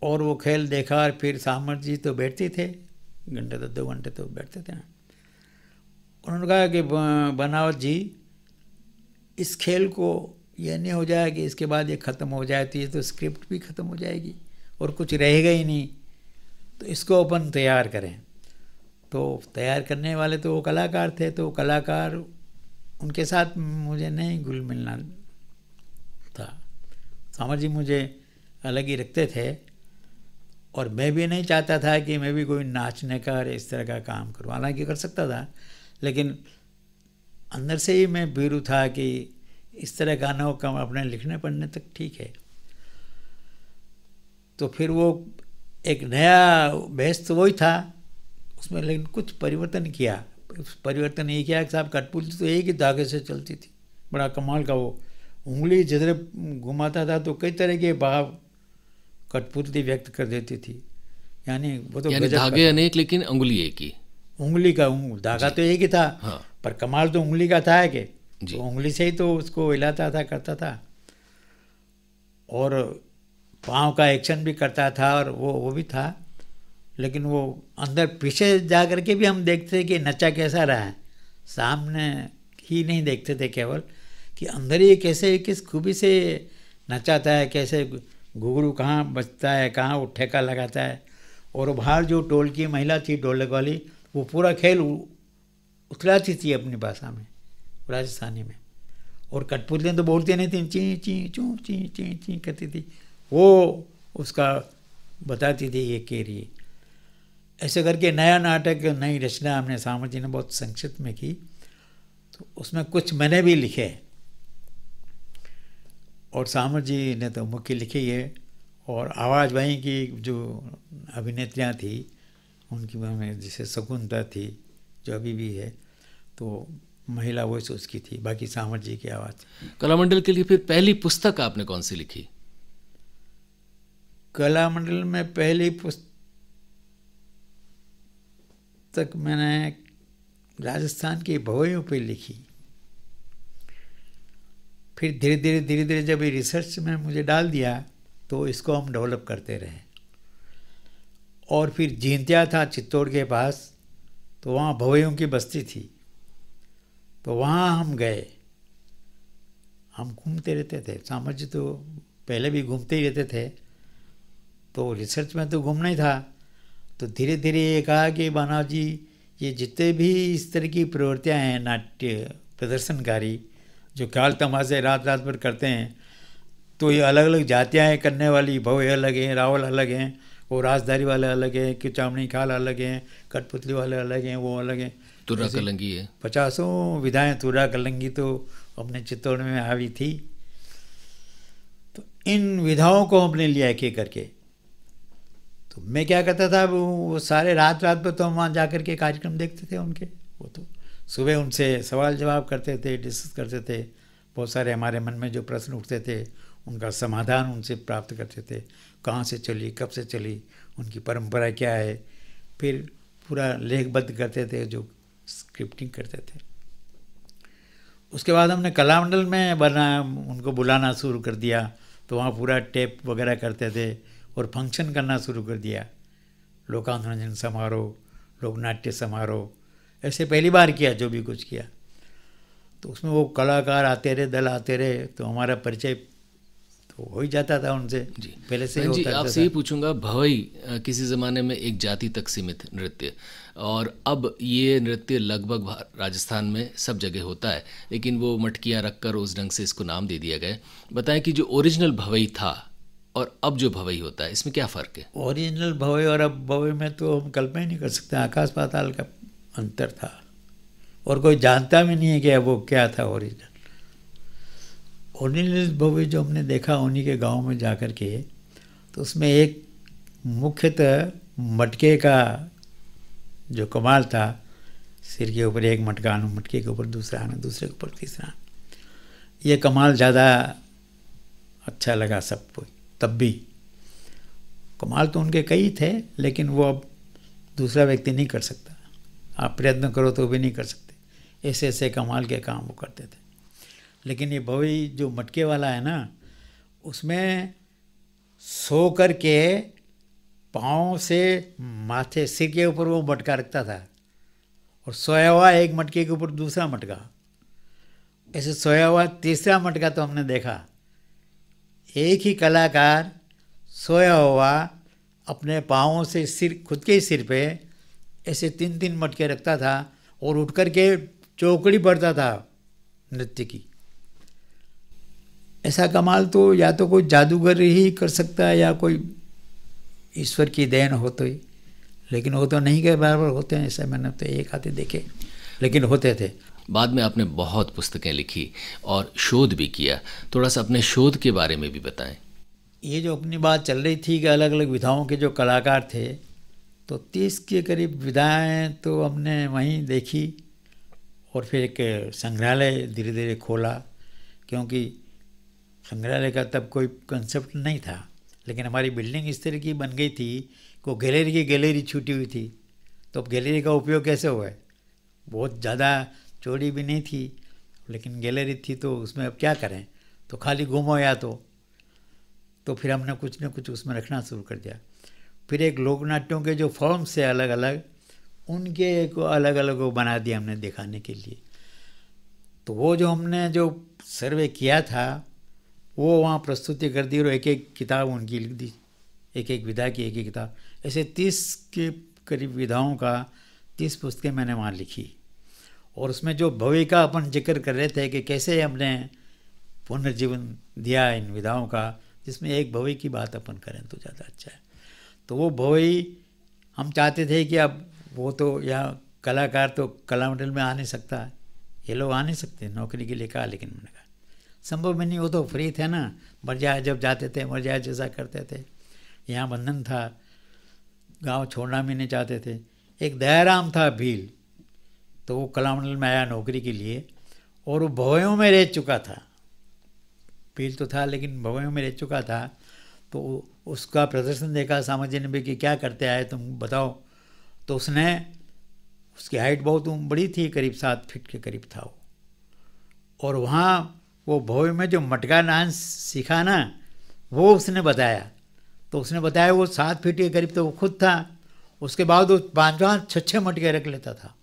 और वो खेल देखा। और फिर सामर जी तो बैठते थे, घंटे तो 2 घंटे तो बैठते थे। उन्होंने कहा कि बनावत जी, इस खेल को ये नहीं हो जाए कि इसके बाद ये ख़त्म हो जाए, तो ये तो स्क्रिप्ट भी ख़त्म हो जाएगी और कुछ रहेगा ही नहीं, तो इसको अपन तैयार करें। तो तैयार करने वाले तो वो कलाकार थे, तो कलाकार उनके साथ मुझे नहीं घुल मिलना था। सामर जी मुझे अलग ही रखते थे और मैं भी नहीं चाहता था कि मैं भी कोई नाचने का और इस तरह का काम करूँ। हालांकि कर सकता था, लेकिन अंदर से ही मैं भीरू था कि इस तरह गानों का अपने लिखने पढ़ने तक ठीक है। तो फिर वो एक नया बेस तो वही था उसमें, लेकिन कुछ परिवर्तन किया। परिवर्तन ये किया कि साहब कठपुतली तो एक ही धागे से चलती थी, बड़ा कमाल का। वो उंगली जिधर घुमाता था तो कई तरह के भाव कठपुतली व्यक्त कर देती थी। यानी वो तो यानी धागे अनेक लेकिन उंगली एक ही। उंगली का धागा तो एक ही था, हाँ। पर कमाल तो उंगली का था कि जी। तो उंगली से ही तो उसको हिलाता था, करता था, और पाँव का एक्शन भी करता था, और वो भी था। लेकिन वो अंदर पीछे जा कर के भी हम देखते थे कि नचा कैसा रहा है, सामने ही नहीं देखते थे केवल कि अंदर ही कैसे किस खूबी से नचाता है, कैसे घुघरू कहाँ बजता है, कहाँ वो ठेका लगाता है। और बाहर जो टोल की महिला थी ढोलक वाली, वो पूरा खेल उतलाती थी अपनी भाषा में, राजस्थानी में। और कठपुतलियाँ तो बोलती नहीं थी, ची ची चू ची ची ची करती थी, वो उसका बताती थी ये कह रही। ऐसे करके नया नाटक, नई रचना हमने सामर जी ने बहुत संक्षिप्त में की। तो उसमें कुछ मैंने भी लिखे और सामर जी ने तो मुख्य लिखी है। और आवाज़ भाई की जो अभिनेत्रियाँ थी उनकी में जैसे शकुंतला थी जो अभी भी है, तो महिला वॉइस उसकी थी, बाकी सामर जी की आवाज़। कलामंडल के लिए फिर पहली पुस्तक आपने कौन सी लिखी? कलामंडल में पहली पुस्तक मैंने राजस्थान की भवइयों पे लिखी। फिर धीरे धीरे जब ये रिसर्च में मुझे डाल दिया तो इसको हम डेवलप करते रहे। और फिर जींतिया था चित्तौड़ के पास, तो वहाँ भवइयों की बस्ती थी, तो वहाँ हम गए, हम घूमते रहते थे। सामर जी तो पहले भी घूमते ही रहते थे, तो रिसर्च में तो घूमना ही था। तो धीरे धीरे ये कहा कि बाना जी, ये जितने भी इस तरह की प्रवृत्तियाँ हैं नाट्य प्रदर्शनकारी जो ख्याल तमाशे रात रात भर करते हैं, तो ये अलग अलग जातियाँ हैं करने वाली। भवे अलग हैं, रावल अलग हैं, वो राजधारी वाले अलग हैं, किचामणी खाल अलग हैं, कठपुतली वाले अलग हैं, वो अलग हैं। तुर्रा कलंगी है, 50 विधाएँ तुर्रा कलंगी तो अपने चित्तौड़ में हावी थी। तो इन विधाओं को हमने लिया एक एक करके। तो मैं क्या करता था, वो सारे रात रात पर तो हम वहाँ जा कर के कार्यक्रम देखते थे उनके। वो तो सुबह उनसे सवाल जवाब करते थे, डिस्कस करते थे। बहुत सारे हमारे मन में जो प्रश्न उठते थे उनका समाधान उनसे प्राप्त करते थे। कहाँ से चली, कब से चली, उनकी परंपरा क्या है। फिर पूरा लेखबद्ध करते थे, जो स्क्रिप्टिंग करते थे। उसके बाद हमने कलामंडल में उनको बुलाना शुरू कर दिया, तो वहाँ पूरा टेप वगैरह करते थे और फंक्शन करना शुरू कर दिया। लोकांतरंजन समारोह, लोक नाट्य समारोह, ऐसे पहली बार किया जो भी कुछ किया। तो उसमें वो कलाकार आते रहे, दल आते रहे, तो हमारा परिचय तो हो ही जाता था उनसे जी। पहले से जी, होता आपसे ये पूछूंगा, भवई किसी ज़माने में एक जाति तक सीमित नृत्य, और अब ये नृत्य लगभग राजस्थान में सब जगह होता है, लेकिन वो मटकियाँ रखकर उस ढंग से इसको नाम दे दिया गया। बताएं कि जो ओरिजिनल भवई था और अब जो भवई होता है, इसमें क्या फ़र्क है? ओरिजिनल भवई और अब भवई में तो हम कल्पना ही नहीं कर सकते, आकाश पाताल का अंतर था। और कोई जानता भी नहीं है कि वो क्या था ओरिजिनल। ओरिजिनल भवई जो हमने देखा उन्हीं के गांव में जाकर के, तो उसमें एक मुख्यतः मटके का जो कमाल था, सिर के ऊपर एक मटका आना, मटके के ऊपर दूसरा आना, दूसरे के ऊपर तीसरा, ये कमाल ज़्यादा अच्छा लगा सबको। तब भी कमाल तो उनके कई थे, लेकिन वो अब दूसरा व्यक्ति नहीं कर सकता। आप प्रयत्न करो तो भी नहीं कर सकते, ऐसे ऐसे कमाल के काम वो करते थे। लेकिन ये भवई जो मटके वाला है ना, उसमें सो कर के पाँव से माथे, सिर के ऊपर वो मटका रखता था, और सोया हुआ एक मटके के ऊपर दूसरा मटका, ऐसे सोया हुआ तीसरा मटका तो हमने देखा। एक ही कलाकार सोया हुआ अपने पाँवों से सिर, खुद के ही सिर पे ऐसे 3-3 मटके रखता था और उठ कर के चौकड़ी पड़ता था नृत्य की। ऐसा कमाल तो या तो कोई जादूगर ही कर सकता है या कोई ईश्वर की देन हो तो ही, लेकिन वो तो नहीं के बराबर होते हैं। ऐसे मैंने तो एक आते देखे, लेकिन होते थे। बाद में आपने बहुत पुस्तकें लिखी और शोध भी किया, थोड़ा सा अपने शोध के बारे में भी बताएं। ये जो अपनी बात चल रही थी कि अलग अलग विधाओं के जो कलाकार थे, तो 30 के करीब विधाएं तो हमने वहीं देखी और फिर एक संग्रहालय धीरे धीरे खोला, क्योंकि संग्रहालय का तब कोई कंसेप्ट नहीं था, लेकिन हमारी बिल्डिंग इस तरह की बन गई थी कि गैलरी की गैलरी छूटी हुई थी। तो अब गैलरी का उपयोग कैसे हुआ है? बहुत ज़्यादा चौड़ी भी नहीं थी, लेकिन गैलरी थी, तो उसमें अब क्या करें, तो खाली घूमो या तो फिर हमने कुछ न कुछ उसमें रखना शुरू कर दिया। फिर एक लोक नाट्यों के जो फॉर्म्स थे अलग अलग, उनके को अलग अलग वो बना दिया हमने दिखाने के लिए। तो वो जो हमने जो सर्वे किया था वो वहाँ प्रस्तुति कर दी और एक एक किताब उनकी लिख दी, एक एक विधा की एक एक किताब। ऐसे 30 के करीब विधाओं का 30 पुस्तकें मैंने वहाँ लिखी। और उसमें जो भव्य का अपन जिक्र कर रहे थे कि कैसे हमने पुनर्जीवन दिया इन विधाओं का, जिसमें एक भव्य की बात अपन करें तो ज़्यादा अच्छा है। तो वो भव्य हम चाहते थे कि अब वो तो यहाँ कलाकार तो कलामंडल में आ नहीं सकता, ये लोग आ नहीं सकते, नौकरी के लिए कहा, लेकिन मैंने कहा संभव में नहीं, वो तो फ्री थे ना, मर जाए जब जाते थे, मर जाए जैसा करते थे। यहाँ बंधन था, गांव छोड़ना भी नहीं चाहते थे। एक दयाराम था भील, तो वो कलामंडल में आया नौकरी के लिए और वो भवयों में रह चुका था। भील तो था लेकिन भवयों में रह चुका था। तो उसका प्रदर्शन देखा सामाजिक ने भी कि क्या करते आए तुम बताओ। तो उसने, उसकी हाइट बहुत बड़ी थी, करीब 7 फीट के करीब था वो। और वहाँ वो भव्य में जो मटका डांस सीखा ना, वो उसने बताया। तो उसने बताया वो 7 फीट के करीब तो वो खुद था। उसके बाद वो 5-5, 6-6 मटके रख लेता था,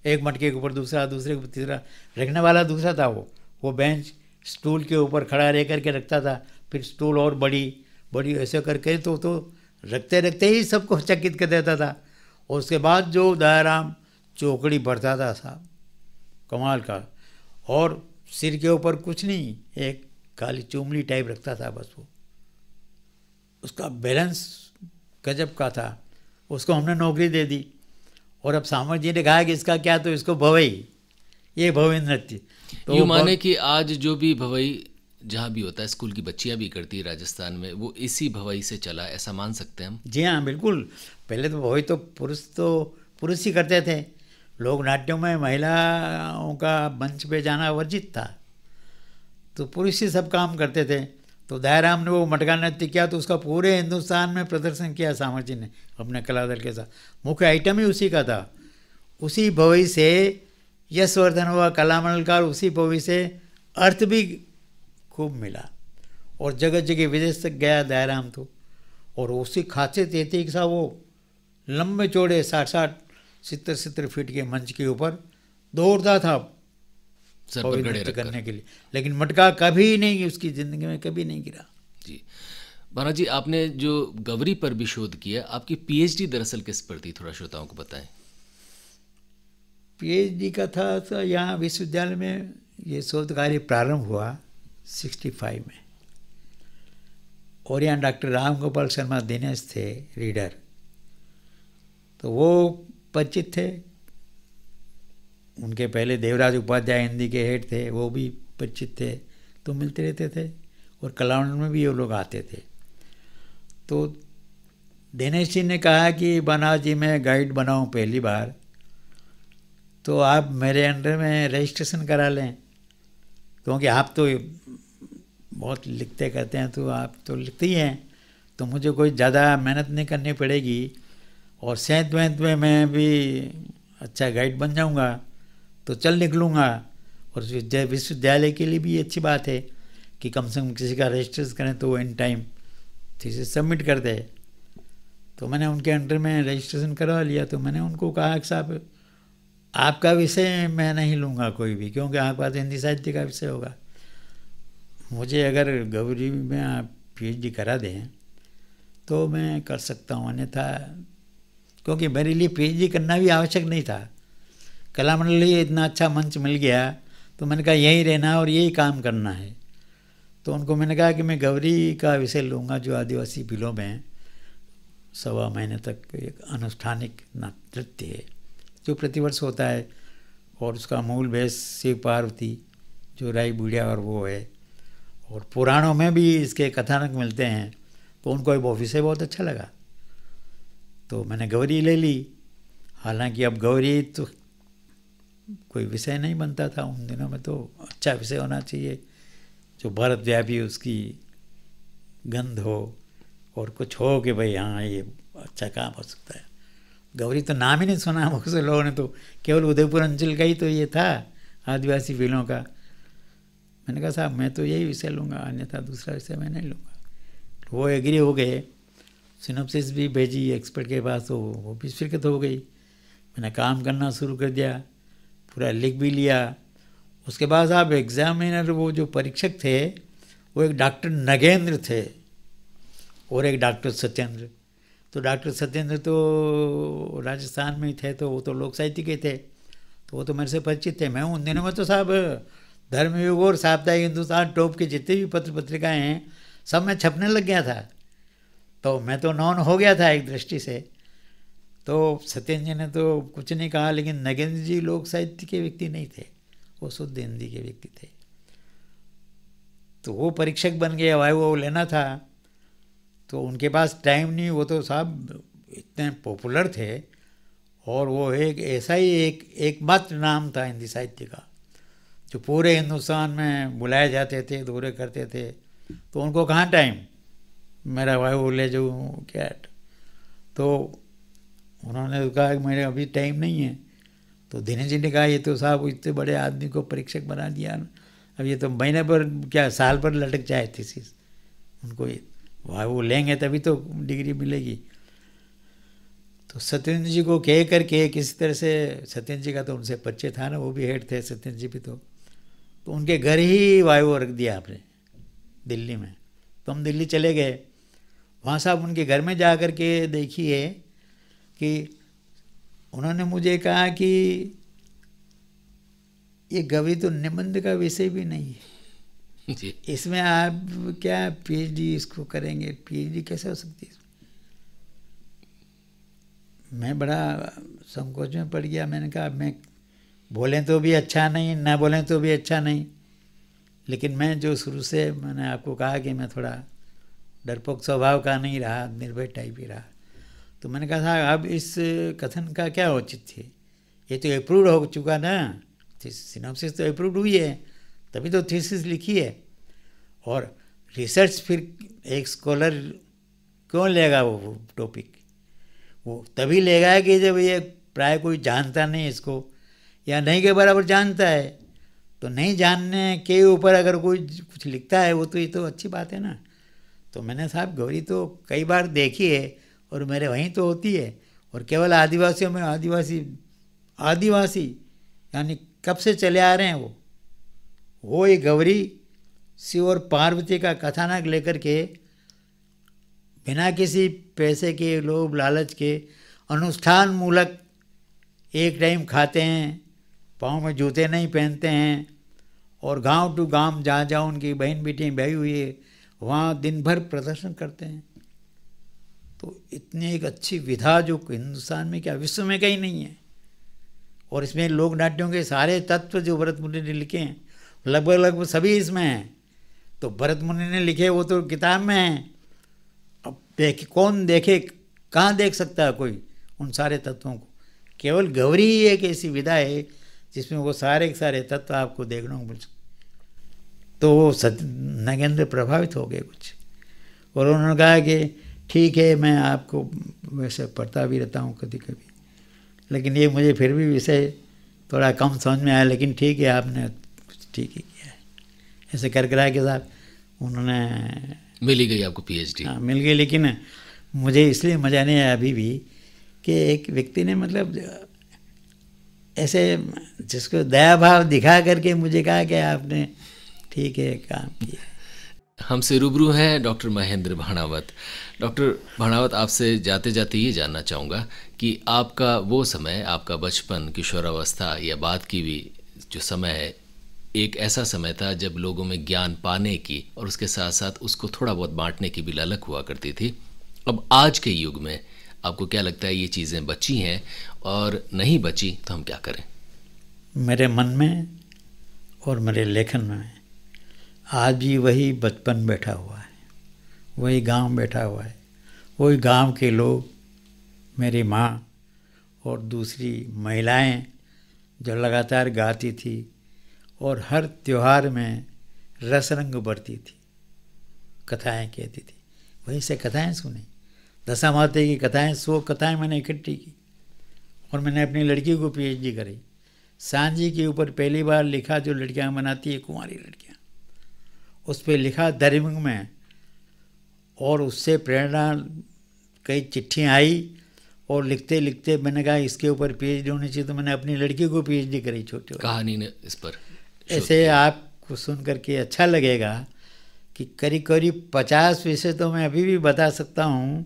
एक मटके के ऊपर दूसरा, दूसरे के ऊपर तीसरा, रखने वाला दूसरा था। वो बेंच स्टूल के ऊपर खड़ा रह करके रखता था, फिर स्टूल और बड़ी बड़ी ऐसे करके तो रखते रखते ही सबको चकित कर देता था। और उसके बाद जो दयाराम चौकड़ी बढ़ता था साहब, कमाल का। और सिर के ऊपर कुछ नहीं, एक काली चुमली टाइप रखता था बस। वो उसका बैलेंस गजब का था। उसको हमने नौकरी दे दी। और अब सामर जी ने कहा कि इसका क्या, तो इसको भवई, ये भवई नृत्य। तो यूँ माने कि आज जो भी भवई जहाँ भी होता है, स्कूल की बच्चियाँ भी करती है राजस्थान में, वो इसी भवई से चला, ऐसा मान सकते हैं हम? जी हाँ, बिल्कुल। पहले तो भवई तो पुरुष ही करते थे। लोक नाट्यों में महिलाओं का मंच पे जाना वर्जित था, तो पुरुष ही सब काम करते थे। तो दयाराम ने वो मटका नृत्य किया, तो उसका पूरे हिंदुस्तान में प्रदर्शन किया सामर जी ने अपने कला दल के साथ। मुख्य आइटम ही उसी का था। उसी भवई से यशवर्धन हुआ कलामंडल का, उसी भवई से अर्थ भी खूब मिला और जगह जगह विदेश तक गया दयाराम तो। और उसी खासियत ये थी कि साहब वो लंबे चौड़े 60-60, 70-70 फीट के मंच के ऊपर दौड़ता था सर पर गड़े रखकर करने के लिए, लेकिन मटका कभी नहीं, उसकी ज़िंदगी में कभी नहीं गिरा। जी भाना जी, आपने जो गवरी पर भी शोध किया, आपकी पीएचडी दरअसल किस पर थी, थोड़ा श्रोताओं को बताएं। पीएचडी का था तो यहाँ विश्वविद्यालय में ये शोध कार्य प्रारंभ हुआ 65 में। और यहाँ डॉक्टर राम गोपाल शर्मा दिनेश थे रीडर, तो वो परिचित थे। उनके पहले देवराज उपाध्याय हिंदी के हेड थे, वो भी परिचित थे, तो मिलते रहते थे। और कलामंडल में भी वो लोग आते थे। तो दिनेश जी ने कहा कि बना जी मैं गाइड बनाऊं पहली बार, तो आप मेरे अंडर में रजिस्ट्रेशन करा लें, क्योंकि आप तो बहुत लिखते करते हैं, तो आप तो लिखते ही हैं, तो मुझे कोई ज़्यादा मेहनत नहीं करनी पड़ेगी और सेंत वेंत में मैं भी अच्छा गाइड बन जाऊंगा, तो चल निकलूँगा। और विश्वविद्यालय के लिए भी अच्छी बात है कि कम से कम किसी का रजिस्ट्रेशन करें तो वो इन टाइम थीसिस सबमिट कर दे। तो मैंने उनके अंडर में रजिस्ट्रेशन करवा लिया। तो मैंने उनको कहा कि साहब आपका विषय मैं नहीं लूँगा कोई भी, क्योंकि आपके पास हिंदी साहित्य का विषय होगा। मुझे अगर गौरी में आप पीएचडी करा दें तो मैं कर सकता हूँ, अन्यथा क्योंकि मेरे लिए पीएचडी करना भी आवश्यक नहीं था। कला मंडली इतना अच्छा मंच मिल गया तो मैंने कहा यहीं रहना और यही काम करना है। तो उनको मैंने कहा कि मैं गौरी का विषय लूँगा जो आदिवासी बिलों में 1.25 महीने तक एक अनुष्ठानिक नृत्य है जो प्रतिवर्ष होता है, और उसका मूल बेस शिव पार्वती जो राई बुढ़िया और वो है, और पुराणों में भी इसके कथानक मिलते हैं। तो उनको वो विषय बहुत अच्छा लगा तो मैंने गौरी ले ली। हालांकि अब गौरी तो कोई विषय नहीं बनता था उन दिनों में, तो अच्छा विषय होना चाहिए जो भारत व्यापी उसकी गंध हो और कुछ हो कि भाई हाँ ये अच्छा काम हो सकता है। गौरी तो नाम ही नहीं सुना बहुत से लोगों ने, तो केवल उदयपुर अंचल का ही तो ये था आदिवासी बिलों का। मैंने कहा साहब मैं तो यही विषय लूँगा, अन्यथा दूसरा विषय मैं नहीं लूँगा। वो एग्री हो गए, सिनॉप्सिस भी भेजी एक्सपर्ट के पास, तो वो भी स्वीकृत हो गई। मैंने काम करना शुरू कर दिया, पूरा लिख भी लिया। उसके बाद साहब एग्जामिनर वो जो परीक्षक थे वो एक डॉक्टर नगेंद्र थे और एक डॉक्टर सत्येंद्र। तो डॉक्टर सत्येंद्र तो राजस्थान में ही थे, तो वो तो लोक साहित्य के थे, तो वो तो मेरे से परिचित थे। मैं उन दिनों में तो साहब धर्मयुग और साप्ताहिक हिंदुस्तान टॉप के जितने भी पत्र पत्रिकाएँ हैं सब में छपने लग गया था, तो मैं तो नॉन हो गया था एक दृष्टि से। तो सत्येंद्र जी ने तो कुछ नहीं कहा, लेकिन नगेंद्र जी लोक साहित्य के व्यक्ति नहीं थे, वो शुद्ध हिंदी के व्यक्ति थे। तो वो परीक्षक बन गए, वो लेना था, तो उनके पास टाइम नहीं। वो तो साहब इतने पॉपुलर थे और वो एक ऐसा ही एकमात्र नाम था हिंदी साहित्य का जो पूरे हिंदुस्तान में बुलाए जाते थे, दौरे करते थे। तो उनको कहाँ टाइम, मेरा भाई वो ले जाऊँ क्या। तो उन्होंने कहा कि मेरे अभी टाइम नहीं है। तो दिनेश जी ने कहा ये तो साहब इतने बड़े आदमी को परीक्षक बना दिया, अब ये तो महीने पर क्या साल पर लटक जाए थीसिस। उनको ये वो लेंगे तभी तो डिग्री मिलेगी। तो सत्येंद्र जी को कह करके किसी तरह से, सत्येंद्र जी का तो उनसे परिचय था ना, वो भी हेड थे सत्येंद्र जी भी, तो उनके घर ही वायु रख दिया आपने दिल्ली में। तो हम दिल्ली चले गए, वहाँ साहब उनके घर में जा कर के देखिए कि उन्होंने मुझे कहा कि ये गौरी तो निबंध का विषय भी नहीं है जी, इसमें आप क्या पीएचडी इसको करेंगे, पीएचडी कैसे हो सकती है। मैं बड़ा संकोच में पड़ गया। मैंने कहा मैं बोलें तो भी अच्छा नहीं, ना बोलें तो भी अच्छा नहीं, लेकिन मैं जो शुरू से मैंने आपको कहा कि मैं थोड़ा डरपोक स्वभाव का नहीं रहा, निर्भय टाइप ही रहा। तो मैंने कहा था अब इस कथन का क्या औचित्य है, ये तो अप्रूव्ड हो चुका ना, सिनॉप्सिस तो अप्रूव्ड हुई है, तभी तो थीसिस लिखी है। और रिसर्च फिर एक स्कॉलर क्यों लेगा वो टॉपिक, वो तभी लेगा कि जब ये प्राय कोई जानता नहीं इसको, या नहीं के बराबर जानता है। तो नहीं जानने के ऊपर अगर कोई कुछ लिखता है वो तो ये तो अच्छी बात है ना। तो मैंने साहब गौरी तो कई बार देखी है और मेरे वहीं तो होती है, और केवल आदिवासियों में आदिवासी यानी कब से चले आ रहे हैं वो एक गौरी शिव और पार्वती का कथानक लेकर के बिना किसी पैसे के, लोभ लालच के, अनुष्ठान मूलक एक टाइम खाते हैं, पाँव में जूते नहीं पहनते हैं, और गांव टू गांव जहाँ जहाँ उनकी बहन बेटियाँ ब्याही हुई है वहाँ दिन भर प्रदर्शन करते हैं। तो इतनी एक अच्छी विधा जो हिंदुस्तान में क्या विश्व में कहीं नहीं है। और इसमें लोक नाट्यों के सारे तत्व जो भरत मुनि ने लिखे हैं लगभग सभी इसमें हैं। तो भरत मुनि ने लिखे वो तो किताब में हैं, अब देखे कौन देखे, कहाँ देख सकता है कोई उन सारे तत्वों को। केवल गौरी ही एक ऐसी विधा है जिसमें वो सारे के सारे तत्व आपको देखने को मिल सकते। तो वो नगेंद्र प्रभावित हो गए कुछ, और उन्होंने कहा कि ठीक है मैं आपको वैसे पढ़ता भी रहता हूँ कभी कभी, लेकिन ये मुझे फिर भी विषय थोड़ा कम समझ में आया, लेकिन ठीक है आपने ठीक ही किया है। ऐसे कर करा के साथ उन्होंने मिल ही गई आपको पीएचडी। हाँ मिल गई, लेकिन मुझे इसलिए मज़ा नहीं आया अभी भी कि एक व्यक्ति ने मतलब ऐसे जिसको दया भाव दिखा करके मुझे कहा कि आपने ठीक है काम किया। हमसे रूबरू हैं डॉक्टर महेंद्र भाणावत। डॉक्टर भाणावत, आपसे जाते जाते ये जानना चाहूँगा कि आपका वो समय, आपका बचपन, किशोरावस्था या बाद की भी जो समय है, एक ऐसा समय था जब लोगों में ज्ञान पाने की और उसके साथ साथ उसको थोड़ा बहुत बांटने की भी ललक हुआ करती थी। अब आज के युग में आपको क्या लगता है, ये चीज़ें बची हैं, और नहीं बची तो हम क्या करें? मेरे मन में और मेरे लेखन में आज भी वही बचपन बैठा हुआ है, वही गांव बैठा हुआ है, वही गांव के लोग, मेरी माँ और दूसरी महिलाएं जो लगातार गाती थी और हर त्योहार में रस रंग भरती थी, कथाएं कहती थी। वहीं से कथाएं सुनी, दशा माता की कथाएं, 100 कथाएं मैंने इकट्ठी की और मैंने अपनी लड़की को पीएचडी करी। सांझी के ऊपर पहली बार लिखा, जो लड़कियां बनाती है, कुंवारी लड़कियां, उस पर लिखा दरिंग में, और उससे प्रेरणा कई चिट्ठियाँ आई और लिखते लिखते मैंने कहा इसके ऊपर पीएचडी होनी चाहिए, तो मैंने अपनी लड़की को पीएचडी करी छोटे कहानी ने इस पर। ऐसे आपको सुन करके अच्छा लगेगा कि करीब करीब 50 विषय तो मैं अभी भी बता सकता हूँ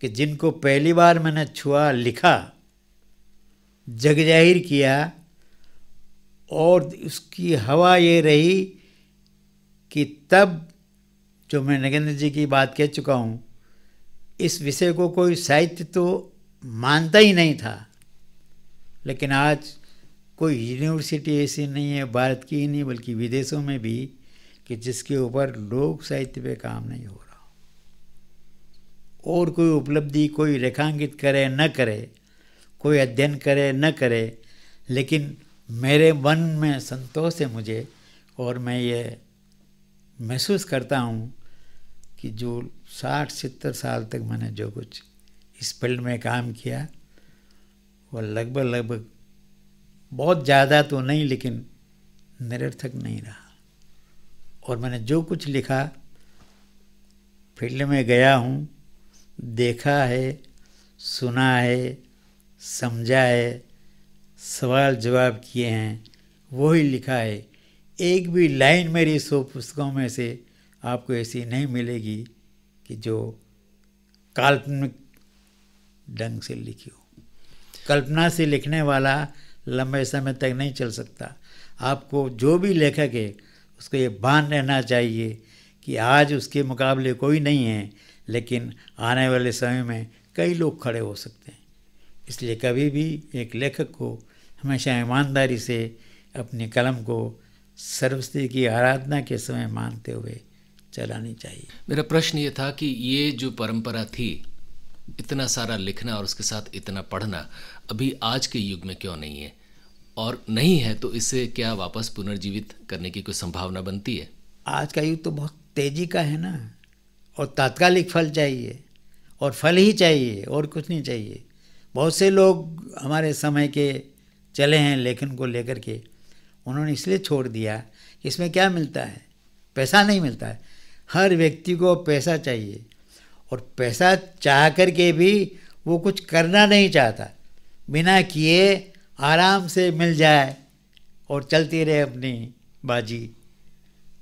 कि जिनको पहली बार मैंने छुआ, लिखा, जग जाहिर किया, और उसकी हवा ये रही कि तब जो मैं नगेंद्र जी की बात कह चुका हूँ, इस विषय को कोई साहित्य तो मानता ही नहीं था, लेकिन आज कोई यूनिवर्सिटी ऐसी नहीं है, भारत की ही नहीं बल्कि विदेशों में भी, कि जिसके ऊपर लोक साहित्य पे काम नहीं हो रहा। और कोई उपलब्धि कोई रेखांकित करे न करे, कोई अध्ययन करे न करे, लेकिन मेरे मन में संतोष है मुझे, और मैं ये महसूस करता हूँ कि जो 60-70 साल तक मैंने जो कुछ इस फील्ड में काम किया, वो लगभग बहुत ज़्यादा तो नहीं, लेकिन निरर्थक नहीं रहा। और मैंने जो कुछ लिखा, फील्ड में गया हूँ, देखा है, सुना है, समझा है, सवाल जवाब किए हैं, वही लिखा है। एक भी लाइन मेरी 100 पुस्तकों में से आपको ऐसी नहीं मिलेगी कि जो काल्पनिक ढंग से लिखी हो। कल्पना से लिखने वाला लंबे समय तक नहीं चल सकता। आपको जो भी लेखक है उसको ये भान रहना चाहिए कि आज उसके मुकाबले कोई नहीं है, लेकिन आने वाले समय में कई लोग खड़े हो सकते हैं। इसलिए कभी भी एक लेखक को हमेशा ईमानदारी से अपनी कलम को सर्वस्वी की आराधना के समय मानते हुए चलानी चाहिए। मेरा प्रश्न ये था कि ये जो परंपरा थी, इतना सारा लिखना और उसके साथ इतना पढ़ना, अभी आज के युग में क्यों नहीं है? और नहीं है तो इसे क्या वापस पुनर्जीवित करने की कोई संभावना बनती है? आज का युग तो बहुत तेजी का है ना, और तात्कालिक फल चाहिए, और फल ही चाहिए और कुछ नहीं चाहिए। बहुत से लोग हमारे समय के चले हैं लेखन को लेकर के, उन्होंने इसलिए छोड़ दिया कि इसमें क्या मिलता है, पैसा नहीं मिलता है। हर व्यक्ति को पैसा चाहिए, और पैसा चाह कर के भी वो कुछ करना नहीं चाहता, बिना किए आराम से मिल जाए और चलती रहे अपनी बाजी।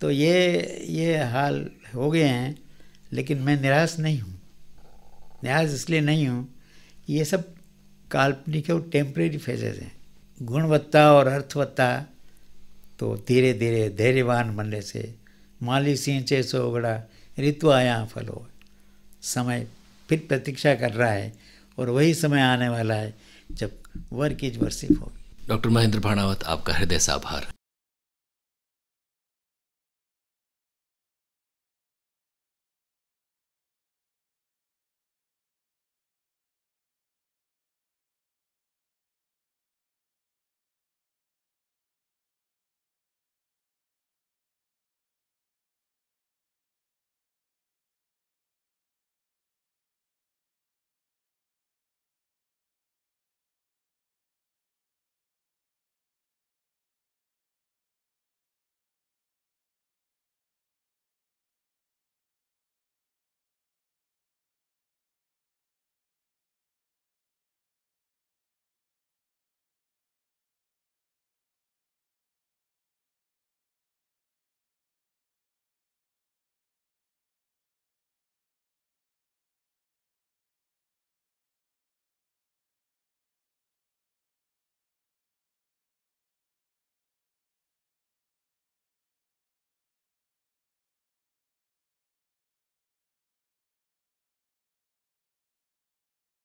तो ये हाल हो गए हैं, लेकिन मैं निराश नहीं हूँ। निराश इसलिए नहीं हूँ, ये सब काल्पनिक और टेम्परेरी फेजेस हैं। गुणवत्ता और अर्थवत्ता तो धीरे धीरे धैर्यवान बनने से, माली सींचे सो उगड़ा, ऋतु आया फल हो। समय फिर प्रतीक्षा कर रहा है, और वही समय आने वाला है जब वर्क इज वर्शिप होगी। डॉक्टर महेंद्र भाणावत, आपका हृदय से आभार।